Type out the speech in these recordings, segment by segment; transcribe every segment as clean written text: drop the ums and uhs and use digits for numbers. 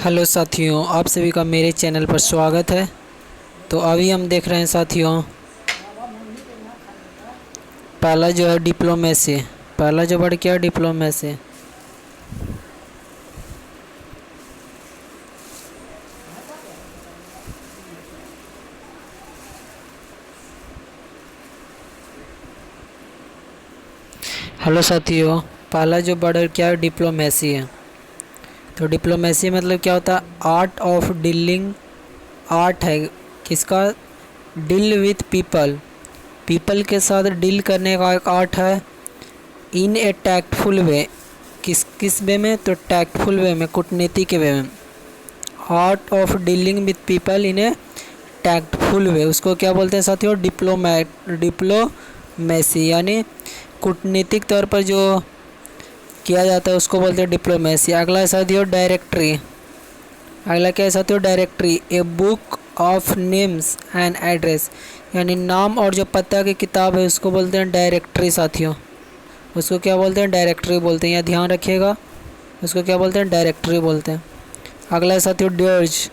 Hello साथियों, आप सभी का मेरे चैनल पर स्वागत है। तो अभी हम देख रहे हैं साथियों, पहला जो है डिप्लोमेसी। पहला जो वर्ड क्या है? डिप्लोमेसी। हेलो साथियों, पहला जो वर्ड क्या है? डिप्लोमेसी है। तो डिप्लोमेसी मतलब क्या होता है? Art of dealing. आर्ट है किसका? Deal with people. पीपल के साथ डील करने का एक आर्ट है। इन ए टैक्टफुल वे। किस वे में? तो टैक्टफुल वे में, कूटनीति के वे में। Art of dealing with people in a tactful way, उसको क्या बोलते हैं साथियों? डिप्लोमेसी, यानी कूटनीतिक तौर पर जो किया जाता है उसको बोलते हैं डिप्लोमेसी। अगला है साथियों डायरेक्टरी। अगला क्या है साथियों? Directory. A book of names and address, यानी नाम और जो पता की किताब है उसको बोलते हैं डायरेक्टरी साथियों। उसको क्या बोलते हैं? डायरेक्टरी बोलते हैं। यहाँ ध्यान रखिएगा, उसको क्या बोलते हैं? डायरेक्टरी बोलते हैं। अगला है साथियों डर्ज।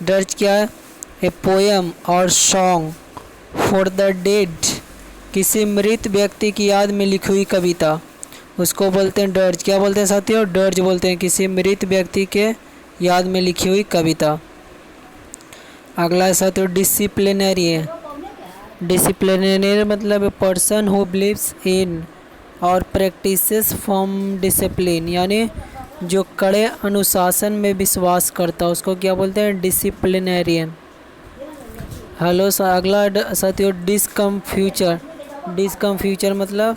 डर्ज क्या है? ए पोएम और सॉन्ग फॉर द डेड, किसी मृत व्यक्ति की याद में लिखी हुई कविता, उसको बोलते हैं डर्ज। क्या बोलते हैं साथियों? डर्ज बोलते हैं, किसी मृत व्यक्ति के याद में लिखी हुई कविता। अगला है साथियों डिसिप्लिनरी है। डिसिप्लिनरी मतलब ए पर्सन हु बिलीव्स इन और प्रैक्टिसेस फ्रॉम डिसिप्लिन, यानी जो कड़े अनुशासन में विश्वास करता है उसको क्या बोलते हैं? डिसिप्लिनरियन। हेलो अगला साथियों डिसकम्फ्यूचर। डिसकम्फ्यूचर मतलब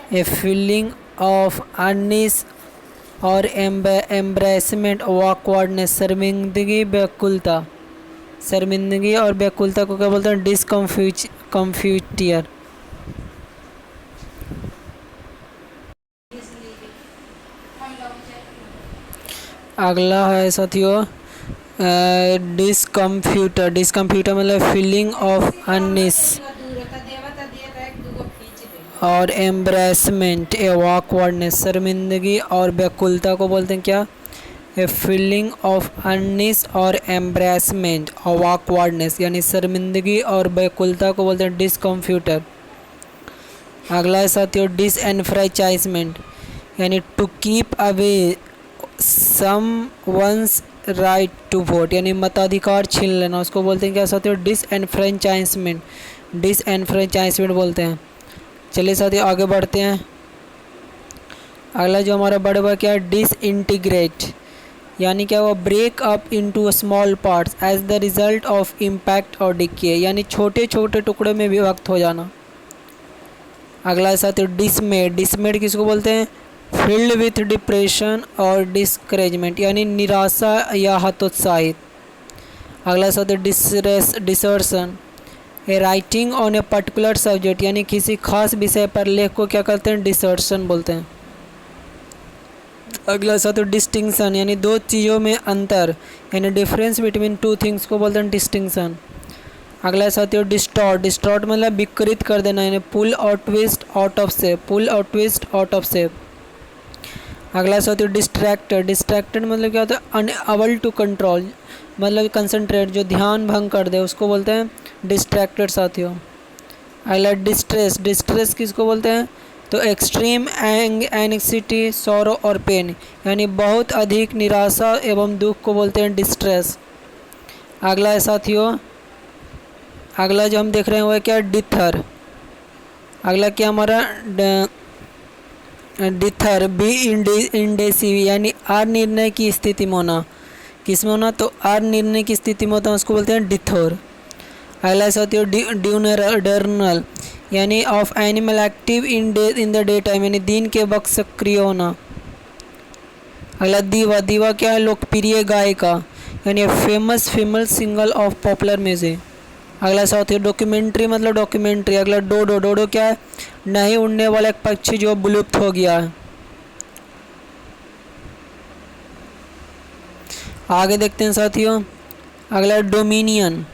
ए फीलिंग ऑफ अनईज और एम्ब्रेसमेंट, ऑकवर्डनेस, शर्मिंदगी, व्याकुलता। शर्मिंदगी और व्याकुलता को क्या बोलते हैं? डिसकम्फ्यूटियर। अगला है साथियों डिसकम्फ्यूटर। डिसकम्फ्यूटर मतलब फीलिंग ऑफ अनईज और एम्ब्रेसमेंट, ए ऑकवर्डनेस, शर्मिंदगी और व्याकुलता को बोलते हैं क्या? ए फीलिंग ऑफ अनईज और एम्ब्रेसमेंट और ऑकवर्डनेस, यानी शर्मिंदगी और व्याकुलता को बोलते हैं डिसकम्फ्यूटर। अगला है साथियों डिसएनफ्रेंचाइजमेंट, यानी to keep away someone's right to vote, यानी मताधिकार छीन लेना, उसको बोलते हैं क्या साथियों? डिसएनफ्रेंचाइजमेंट। डिसएनफ्रेंचाइजमेंट बोलते हैं। चलिए साथियों आगे बढ़ते हैं। अगला जो हमारा वर्ड हुआ क्या है? डिसइंटीग्रेट, यानी क्या हुआ? Break up into small parts as the result of impact और डिके, यानी छोटे छोटे टुकड़े में विभक्त हो जाना। अगला है साथियों डिसमेड। डिसमेड किसको बोलते हैं? फील्ड विथ डिप्रेशन और डिस्करेजमेंट, यानी निराशा या हतोत्साहित। अगला साथियों desertion. A writing on a particular subject, यानी किसी खास विषय पर लेख को क्या कहते हैं? डिसर्शन बोलते हैं। अगला साथियों डिस्टिंक्शन, यानी दो चीज़ों में अंतर, यानी डिफरेंस बिटवीन टू थिंग्स को बोलते हैं डिस्टिंक्शन। अगला साथियों डिस्टॉर्ट। डिस्टॉर्ट मतलब विकृत कर देना, यानी पुल और ट्विस्ट आउट ऑफ शेप। पुल और ट्विस्ट आउट ऑफ शेप। अगला साथियों डिस्ट्रैक्टेड। डिस्ट्रैक्टेड मतलब क्या होता है? अनएबल टू कंट्रोल, मतलब कंसंट्रेट, जो ध्यान भंग कर दे उसको बोलते हैं डिस्ट्रैक्टेड साथियों। अगला डिस्ट्रेस। डिस्ट्रेस किसको बोलते हैं? तो एक्सट्रीम एंग्जाइटी, सॉरो और पेन, यानी बहुत अधिक निराशा एवं दुख को बोलते हैं डिस्ट्रेस। अगला है साथियों, अगला जो हम देख रहे हैं वह क्या है? डिथर। अगला क्या हमारा? डिथर बी इंडेसिव, यानी अनिर्णय की स्थिति में होना। किस में होना? तो अनिर्णय की स्थिति में होता है, उसको बोलते हैं डिथोर। अगला साथियों ड्यूनरल, यानी of animal active in the day time, यानी दिन के वक्त सक्रिय होना। अगला दीवा। दीवा क्या है? लोकप्रिय गायिका, यानी famous female singer of popular music. अगला साथियों डॉक्यूमेंट्री मतलब डॉक्यूमेंट्री। अगला डोडो। डोडो क्या है? नहीं उड़ने वाला एक पक्षी जो विलुप्त हो गया है। आगे देखते हैं साथियों। अगला डोमिनियन।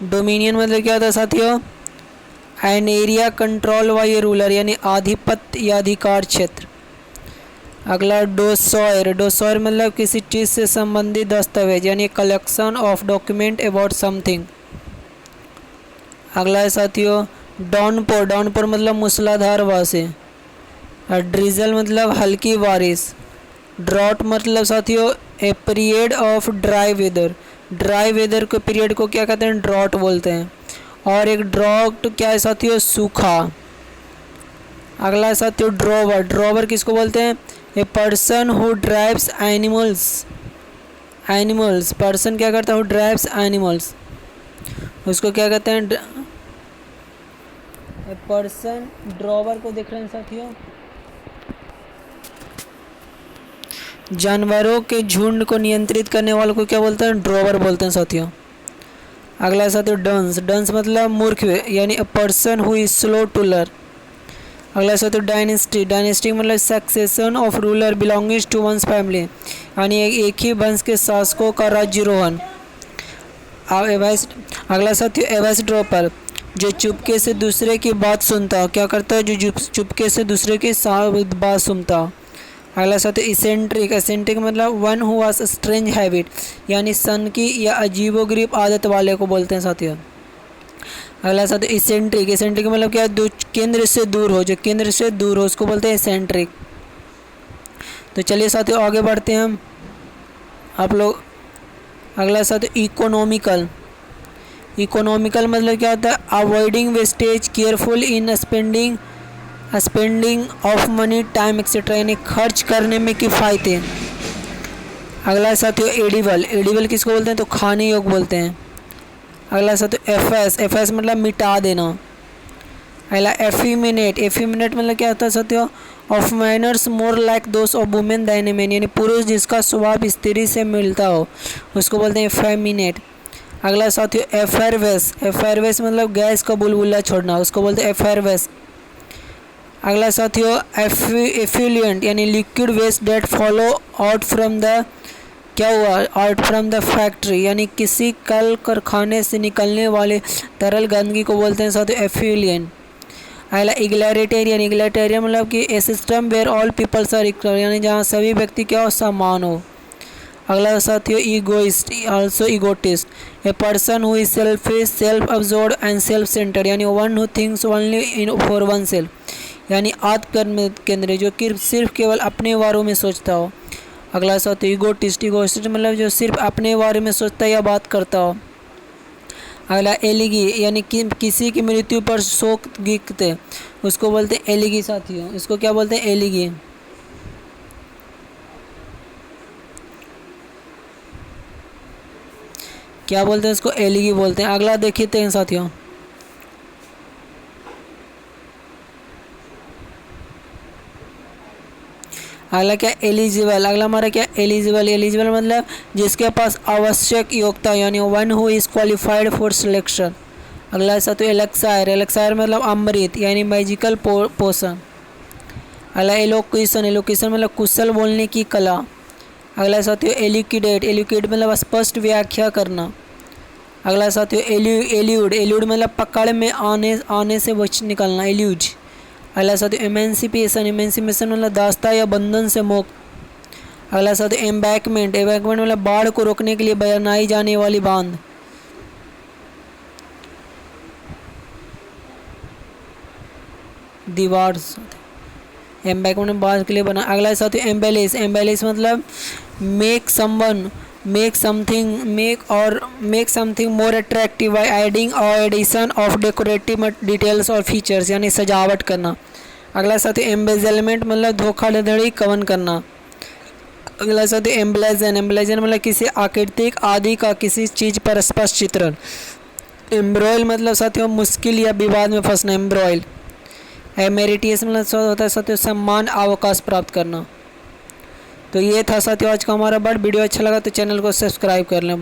डोमिनियन मतलब क्या होता है साथियों? An area control by A ruler, यानी आधिपत्य या अधिकार क्षेत्र। अगला डोसॉयर, डोसॉयर मतलब किसी चीज़ से संबंधित दस्तावेज यानी collection of document about something. अगला है साथियों डाउनपोर, डाउनपोर मतलब मूसलाधार वर्षा। और ड्रिजल मतलब हल्की बारिश। ड्रॉट मतलब साथियों a period of dry weather, dry weather के पीरियड को क्या कहते हैं, ड्रॉट बोलते हैं। और एक ड्रॉट क्या है साथियों, सूखा। अगला है साथियों ड्रोवर, ड्रोवर किसको बोलते हैं, ए person who drives animals, animals person क्या करता है, हु ड्राइव्स एनिमल्स, उसको क्या कहते हैं, ए पर्सन। ड्रोवर को देख रहे हैं साथियों, जानवरों के झुंड को नियंत्रित करने वाले को क्या बोलते हैं, ड्रोवर बोलते हैं साथियों। अगला साथियों डंस, डंस मतलब मूर्ख यानी a person who is slow to learn. अगला साथियों डायनेस्टी, डायनेस्टी मतलब succession of ruler belonging to one's family यानी एक ही वंश के शासकों का राज्यरोहण। अगला साथियों एवस ड्रॉपर, जो चुपके से दूसरे की बात सुनता, क्या करता है, जो चुपके से दूसरे की बात सुनता। अगला साथियों इसेंट्रिक, इसेंट्रिक मतलब one who was strange habit यानी सनकी या अजीबोगरीब आदत वाले को बोलते हैं साथियों। अगला साथियों इसेंट्रिक, इसेंट्रिक मतलब क्या, केंद्र से दूर हो, जो केंद्र से दूर हो उसको बोलते हैं इसेंट्रिक। तो चलिए साथियों आगे बढ़ते हैं हम आप लोग। अगला साथियों इकोनॉमिकल, इकोनॉमिकल मतलब क्या होता है, avoiding wastage, careful in spending, spending of money time etcetera यानी खर्च करने में किफ़ायती। अगला साथियों एडिबल, एडिबल किसको बोलते हैं, तो खाने योग्य बोलते हैं। अगला साथियों एफएस, एफएस मतलब मिटा देना। अगला एफिमिनेट, एफिमिनेट मतलब क्या होता है साथियों, of manners more like those of women than a man यानी पुरुष जिसका स्वभाव स्त्री से मिलता हो उसको बोलते हैं फेमिनेट। अगला साथियों एफेरवेस, एफेरवेस मतलब गैस का बुलबुला छोड़ना उसको बोलते हैं एफेरवेस। अगला साथियों एफ्लुएंट यानी liquid waste that follow out from the, क्या हुआ, आउट फ्रॉम द फैक्ट्री यानी किसी कल कारखाने से निकलने वाले तरल गंदगी को बोलते हैं साथियों एफ्लुएंट। अगला इगलैरिटेरियन, इगलैरिटेरियन मतलब कि a system where all peoples are equal यानी जहाँ सभी व्यक्ति क्या हो, समान हो। अगला साथियों egoist, also egotist, a person who is selfish, self absorbed and self centred यानी one who thinks only in for one self यानी आत्म केंद्रित जो कि सिर्फ केवल अपने बारे में सोचता हो। अगला साथियों ईगोटिस्ट, ईगोटिस्ट मतलब जो सिर्फ अपने बारे में सोचता है या बात करता हो। अगला एलिगी यानी कि किसी की मृत्यु पर शोक गीतते उसको बोलते हैं एलिगी साथियों, इसको क्या बोलते हैं, एलिगी। क्या बोलते हैं इसको, एलिगी बोलते हैं। अगला देखते हैं साथियों अगला क्या एलिजिबल, अगला हमारा क्या एलिजिबल, एलिजिबल मतलब जिसके पास आवश्यक योग्यता यानी one who is qualified for selection. अगला साथियों एलेक्सायर, एलेक्सायर मतलब अमृत यानी मैजिकल पोषण। अगला एलोक्यूशन, एलोक्यूशन मतलब कुशल बोलने की कला। अगला साथियों एल्यूकिडेट, एल्यूकिडेट मतलब स्पष्ट व्याख्या करना। अगला साथियों एल्यूड, एल्यूड मतलब पकड़ में आने से बच निकलना, एल्यूज। अगला साथियों एमेंसिपेशन, एमेंसिपेशन मतलब दास्ता या बंधन से मुक्त। अगला साथियों एम्बैकमेंट, एम्बैकमेंट मतलब बाढ़ को रोकने के लिए बनाई जाने वाली बांध। दीवार, एम्बैकमेंट बाढ़ के लिए बना। अगला साथियों एम्बेलिश, एम्बेलिश मतलब make someone, make something more attractive by adding और एडिशन ऑफ डेकोरेटिव डिटेल्स और फीचर्स यानी सजावट करना। अगला साथियों एम्बेजलमेंट मतलब धोखाधड़ी कवन करना। अगला साथियों एम्ब्लेजन, एम्ब्लेजन मतलब किसी आकृतिक आदि का किसी चीज़ पर स्पष्ट चित्रण। एम्ब्रॉयल मतलब साथियों मुश्किल या विवाद में फंसना, एम्ब्रॉयल। एमेरिटियस मतलब होता है साथियों सम्मान अवकाश प्राप्त करना। तो ये था साथियों आज का हमारा वीडियो अच्छा लगा तो चैनल को सब्सक्राइब कर लें।